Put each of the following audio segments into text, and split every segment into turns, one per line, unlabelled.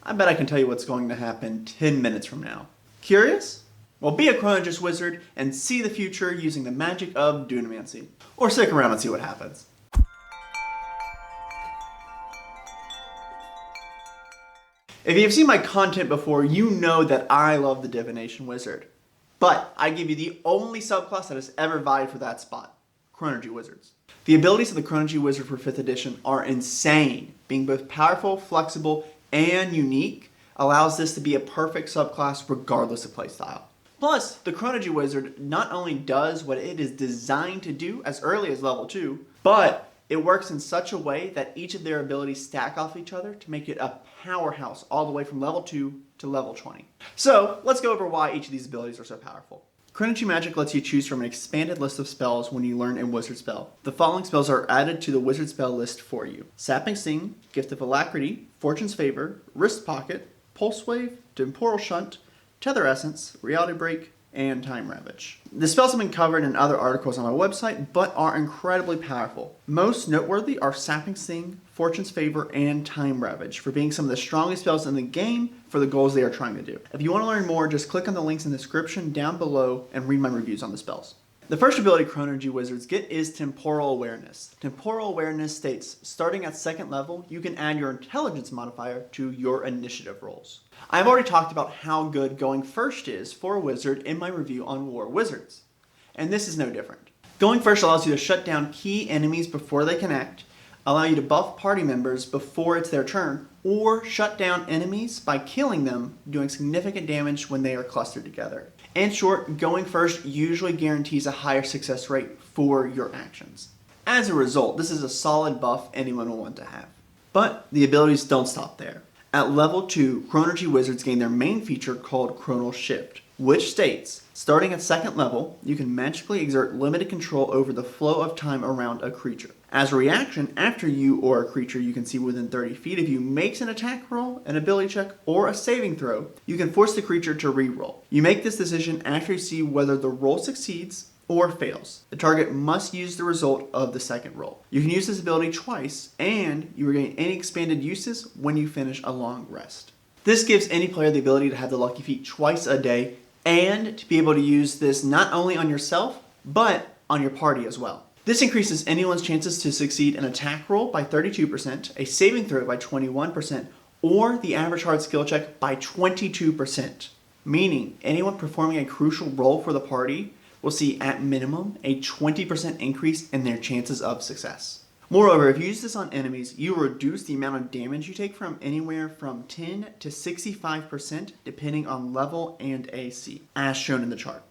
I bet I can tell you what's going to happen 10 minutes from now. Curious? Well, be a Chronurgist wizard and see the future using the magic of Divination. Or stick around and see what happens. If you've seen my content before, you know that I love the Divination wizard. But I give you the only subclass that has ever vied for that spot, Chronurgy wizards. The abilities of the Chronurgy wizard for 5th edition are insane. Being both powerful, flexible, and unique allows this to be a perfect subclass regardless of playstyle. Plus, the Chronurgy wizard not only does what it is designed to do as early as level 2, but it works in such a way that each of their abilities stack off each other to make it a powerhouse all the way from level 2 to level 20. So, let's go over why each of these abilities are so powerful. Chronurgy magic lets you choose from an expanded list of spells when you learn a wizard spell. The following spells are added to the wizard spell list for you: Sapping Sting, Gift of Alacrity, Fortune's Favor, Wristpocket, Pulsewave, Temporal Shunt, Tether Essence, Reality Break, and Time Ravage. The spells have been covered in other articles on my website, but are incredibly powerful. Most noteworthy are Sapping Sting, Fortune's Favor, and Time Ravage for being some of the strongest spells in the game for the goals they are trying to do. If you want to learn more, just click on the links in the description down below and read my reviews on the spells. The first ability Chronurgy wizards get is Temporal Awareness. Temporal Awareness states, starting at 2nd level, you can add your intelligence modifier to your initiative rolls. I've already talked about how good going first is for a wizard in my review on War Wizards, and this is no different. Going first allows you to shut down key enemies before they can act, allow you to buff party members before it's their turn, or shut down enemies by killing them, doing significant damage when they are clustered together. In short, going first usually guarantees a higher success rate for your actions. As a result, this is a solid buff anyone will want to have. But the abilities don't stop there. At level 2, Chronurgy wizards gain their main feature called Chronal Shift, which states, starting at 2nd level, you can magically exert limited control over the flow of time around a creature. As a reaction, after you or a creature you can see within 30 feet of you makes an attack roll, an ability check, or a saving throw, you can force the creature to re-roll. You make this decision after you see whether the roll succeeds or fails. The target must use the result of the second roll. You can use this ability twice, and you regain any expanded uses when you finish a long rest. This gives any player the ability to have the lucky feat twice a day, and to be able to use this not only on yourself, but on your party as well. This increases anyone's chances to succeed an attack roll by 32%, a saving throw by 21%, or the average hard skill check by 22%. Meaning, anyone performing a crucial role for the party will see at minimum a 20% increase in their chances of success. Moreover, if you use this on enemies, you reduce the amount of damage you take from anywhere from 10 to 65% depending on level and AC, as shown in the chart.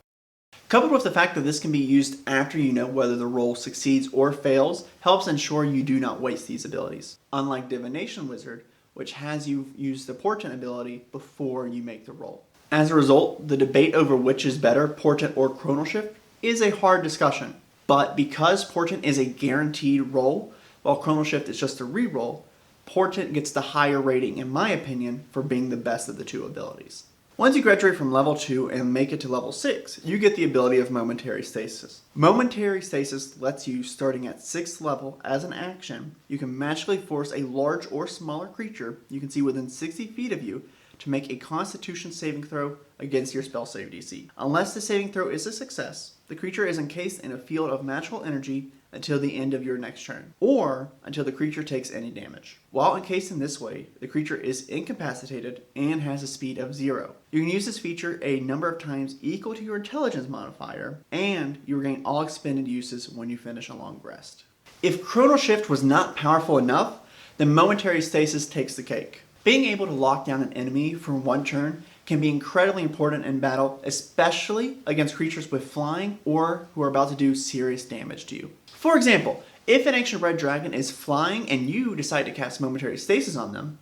Coupled with the fact that this can be used after you know whether the roll succeeds or fails, helps ensure you do not waste these abilities. Unlike Divination Wizard, which has you use the Portent ability before you make the roll. As a result, the debate over which is better, Portent or Chronal Shift, is a hard discussion. But because Portent is a guaranteed roll, while Chronal Shift is just a reroll, Portent gets the higher rating, in my opinion, for being the best of the two abilities. Once you graduate from level 2 and make it to level 6, you get the ability of Momentary Stasis. Momentary Stasis lets you, starting at 6th level as an action, you can magically force a large or smaller creature you can see within 60 feet of you to make a Constitution saving throw against your spell save DC. Unless the saving throw is a success, the creature is encased in a field of magical energy until the end of your next turn, or until the creature takes any damage. While encased in this way, the creature is incapacitated and has a speed of 0. You can use this feature a number of times equal to your intelligence modifier, and you regain all expended uses when you finish a long rest. If Chronal Shift was not powerful enough, then Momentary Stasis takes the cake. Being able to lock down an enemy for one turn can be incredibly important in battle, especially against creatures with flying or who are about to do serious damage to you. For example, if an ancient red dragon is flying and you decide to cast Momentary Stasis on them,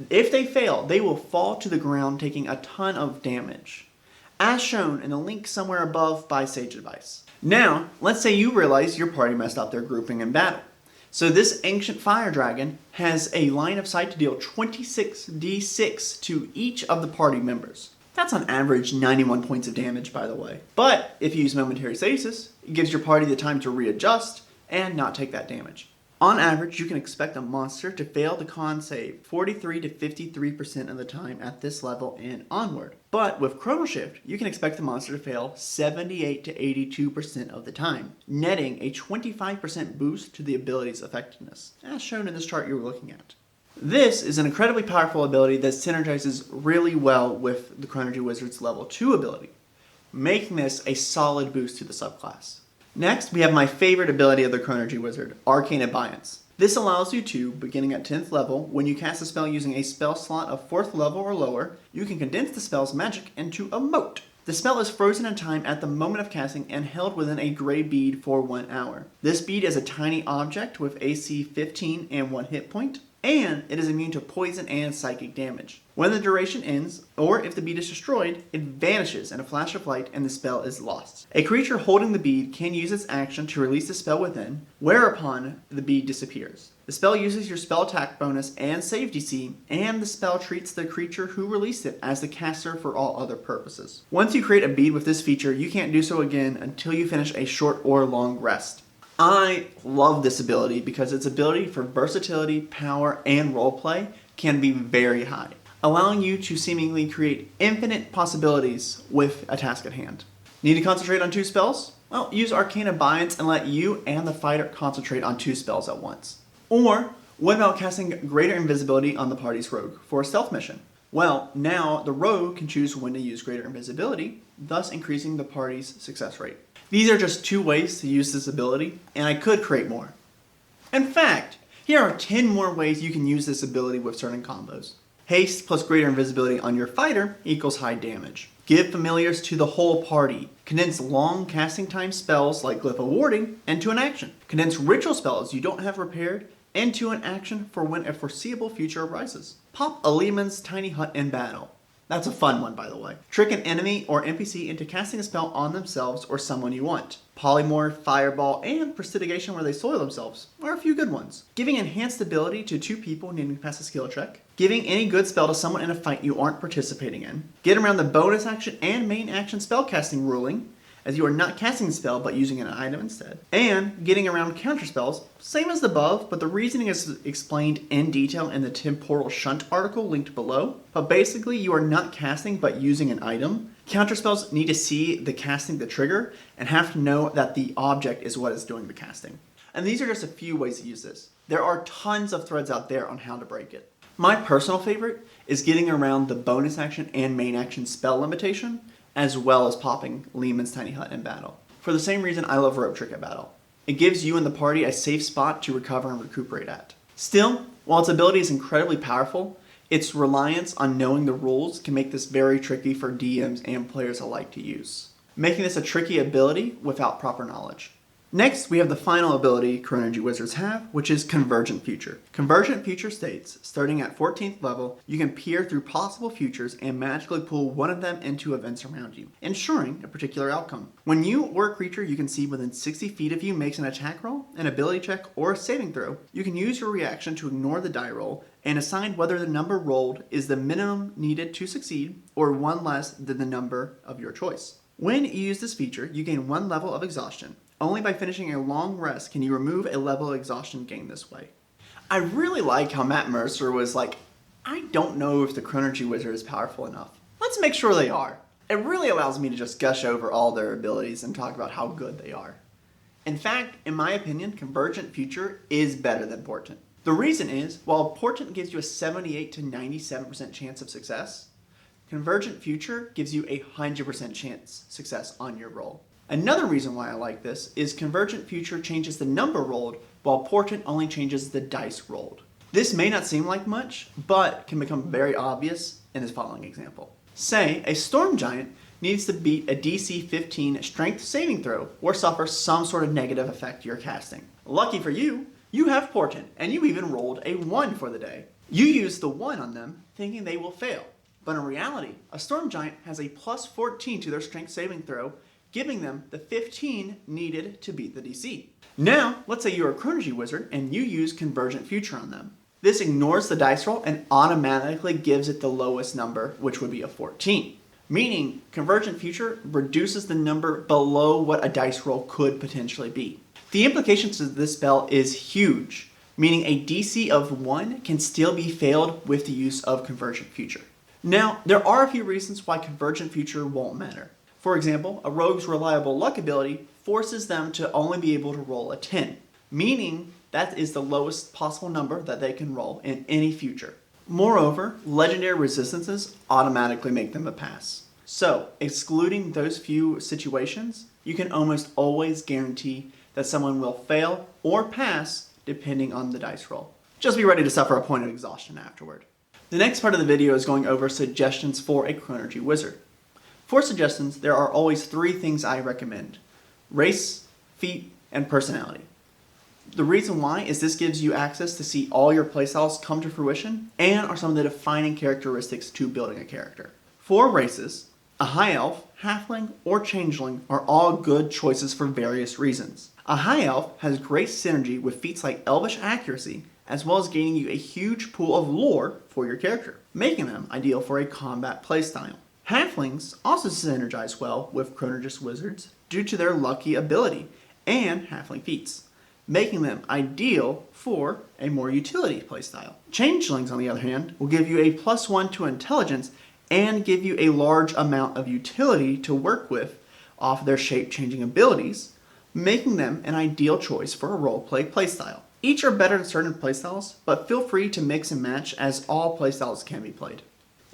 if they fail, they will fall to the ground taking a ton of damage, as shown in the link somewhere above by Sage Advice. Now, let's say you realize your party messed up their grouping in battle. So this ancient fire dragon has a line of sight to deal 26d6 to each of the party members. That's on average 91 points of damage, by the way. But if you use Momentary Stasis, it gives your party the time to readjust and not take that damage. On average, you can expect a monster to fail the con save 43 to 53% of the time at this level and onward. But with Chrono Shift, you can expect the monster to fail 78 to 82% of the time, netting a 25% boost to the ability's effectiveness, as shown in this chart you were looking at. This is an incredibly powerful ability that synergizes really well with the Chronurgy Wizard's level 2 ability, making this a solid boost to the subclass. Next, we have my favorite ability of the Chronurgy Wizard, Arcane Abeyance. This allows you to, beginning at 10th level, when you cast a spell using a spell slot of 4th level or lower, you can condense the spell's magic into a mote. The spell is frozen in time at the moment of casting and held within a gray bead for 1 hour. This bead is a tiny object with AC 15 and 1 hit point, and it is immune to poison and psychic damage. When the duration ends, or if the bead is destroyed, it vanishes in a flash of light and the spell is lost. A creature holding the bead can use its action to release the spell within, whereupon the bead disappears. The spell uses your spell attack bonus and save DC, and the spell treats the creature who released it as the caster for all other purposes. Once you create a bead with this feature, you can't do so again until you finish a short or long rest. I love this ability because its ability for versatility, power, and roleplay can be very high, allowing you to seemingly create infinite possibilities with a task at hand. Need to concentrate on 2 spells? Well, use Arcane Abeyance and let you and the fighter concentrate on 2 spells at once. Or, what about casting Greater Invisibility on the party's rogue for a stealth mission? Well, now the rogue can choose when to use Greater Invisibility, thus increasing the party's success rate. These are just 2 ways to use this ability, and I could create more. In fact, here are 10 more ways you can use this ability with certain combos. Haste plus Greater Invisibility on your fighter equals high damage. Give familiars to the whole party. Condense long casting time spells like Glyph of Warding into an action. Condense ritual spells you don't have prepared into an action for when a foreseeable future arises. Pop a Lehman's Tiny Hut in battle. That's a fun one, by the way. Trick an enemy or NPC into casting a spell on themselves or someone you want. Polymorph, Fireball, and Prestidigation where they soil themselves are a few good ones. Giving enhanced ability to 2 people needing to pass a skill check. Giving any good spell to someone in a fight you aren't participating in. Get around the bonus action and main action spellcasting ruling, as you are not casting the spell but using an item instead. And getting around counter spells, same as the above, but the reasoning is explained in detail in the Temporal Shunt article linked below. But basically, you are not casting but using an item. Counter spells need to see the casting the trigger and have to know that the object is what is doing the casting. And these are just a few ways to use this. There are tons of threads out there on how to break it. My personal favorite is getting around the bonus action and main action spell limitation, as well as popping Lehman's Tiny Hut in battle. For the same reason I love Rope Trick at battle. It gives you and the party a safe spot to recover and recuperate at. Still, while its ability is incredibly powerful, its reliance on knowing the rules can make this very tricky for DMs and players alike to use, making this a tricky ability without proper knowledge. Next, we have the final ability Chronurgy Wizards have, which is Convergent Future. Convergent Future states, starting at 14th level, you can peer through possible futures and magically pull one of them into events around you, ensuring a particular outcome. When you or a creature you can see within 60 feet of you makes an attack roll, an ability check, or a saving throw, you can use your reaction to ignore the die roll and assign whether the number rolled is the minimum needed to succeed or 1 less than the number of your choice. When you use this feature, you gain 1 level of exhaustion. Only by finishing a long rest can you remove a level of exhaustion gained this way. I really like how Matt Mercer was like, I don't know if the Chronurgy Wizard is powerful enough. Let's make sure they are. It really allows me to just gush over all their abilities and talk about how good they are. In fact, in my opinion, Convergent Future is better than Portent. The reason is, while Portent gives you a 78 to 97% chance of success, Convergent Future gives you a 100% chance success on your roll. Another reason why I like this is Convergent Future changes the number rolled, while Portent only changes the dice rolled. This may not seem like much, but can become very obvious in this following example. Say, a Storm Giant needs to beat a DC 15 strength saving throw or suffer some sort of negative effect you're casting. Lucky for you, you have Portent, and you even rolled a 1 for the day. You use the 1 on them, thinking they will fail. But in reality, a Storm Giant has a plus 14 to their strength saving throw, giving them the 15 needed to beat the DC. Now, let's say you're a Chronurgy Wizard and you use Convergent Future on them. This ignores the dice roll and automatically gives it the lowest number, which would be a 14. Meaning, Convergent Future reduces the number below what a dice roll could potentially be. The implications of this spell is huge. meaning a DC of 1 can still be failed with the use of Convergent Future. Now, there are a few reasons why Convergent Future won't matter. For example, a rogue's reliable luck ability forces them to only be able to roll a 10, meaning that is the lowest possible number that they can roll in any future. Moreover, legendary resistances automatically make them a pass. So, excluding those few situations, you can almost always guarantee that someone will fail or pass depending on the dice roll. Just be ready to suffer a point of exhaustion afterward. The next part of the video is going over suggestions for a Chronurgy wizard. For suggestions, there are always 3 things I recommend: race, feat, and personality. The reason why is this gives you access to see all your playstyles come to fruition and are some of the defining characteristics to building a character. For races, a high elf, halfling, or changeling are all good choices for various reasons. A high elf has great synergy with feats like elvish accuracy, as well as gaining you a huge pool of lore for your character, making them ideal for a combat playstyle. Halflings also synergize well with Chronurgist wizards due to their lucky ability and halfling feats, making them ideal for a more utility playstyle. Changelings, on the other hand, will give you a +1 to intelligence and give you a large amount of utility to work with off their shape-changing abilities, making them an ideal choice for a roleplay playstyle. Each are better in certain playstyles, but feel free to mix and match as all playstyles can be played.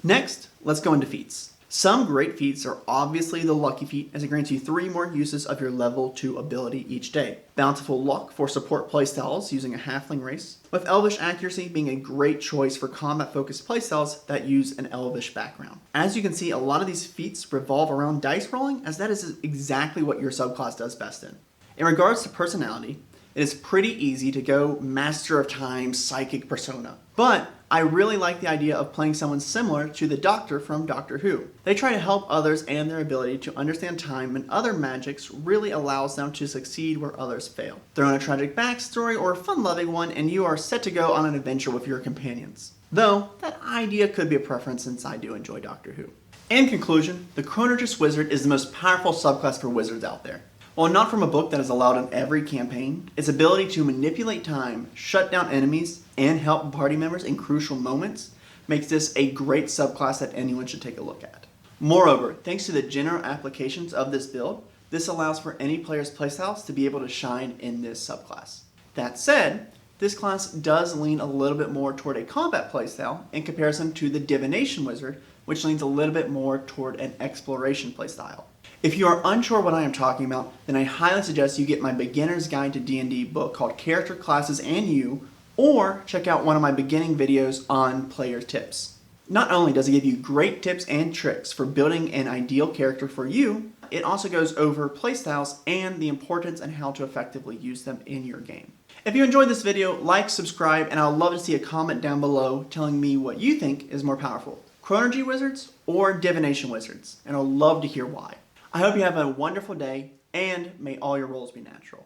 Next, let's go into feats. Some great feats are obviously the lucky feat, as it grants you 3 more uses of your level 2 ability each day. Bountiful luck for support playstyles using a halfling race, with elvish accuracy being a great choice for combat focused playstyles that use an elvish background. As you can see, a lot of these feats revolve around dice rolling, as that is exactly what your subclass does best in. In regards to personality, it is pretty easy to go Master of Time psychic persona, but I really like the idea of playing someone similar to the Doctor from Doctor Who. They try to help others, and their ability to understand time and other magics really allows them to succeed where others fail. Throw in a tragic backstory or a fun-loving one and you are set to go on an adventure with your companions. Though, that idea could be a preference since I do enjoy Doctor Who. In conclusion, the Chronurgist wizard is the most powerful subclass for wizards out there. While not from a book that is allowed in every campaign, its ability to manipulate time, shut down enemies, and help party members in crucial moments makes this a great subclass that anyone should take a look at. Moreover, thanks to the general applications of this build, this allows for any player's playstyles to be able to shine in this subclass. That said, this class does lean a little bit more toward a combat playstyle in comparison to the Divination wizard, which leans a little bit more toward an exploration playstyle. If you are unsure what I am talking about, then I highly suggest you get my Beginner's Guide to D&D book called Character, Classes, and You, or check out one of my beginning videos on player tips. Not only does it give you great tips and tricks for building an ideal character for you, it also goes over playstyles and the importance and how to effectively use them in your game. If you enjoyed this video, like, subscribe, and I'd love to see a comment down below telling me what you think is more powerful, Chronurgy wizards or Divination wizards, and I'd love to hear why. I hope you have a wonderful day, and may all your rolls be natural.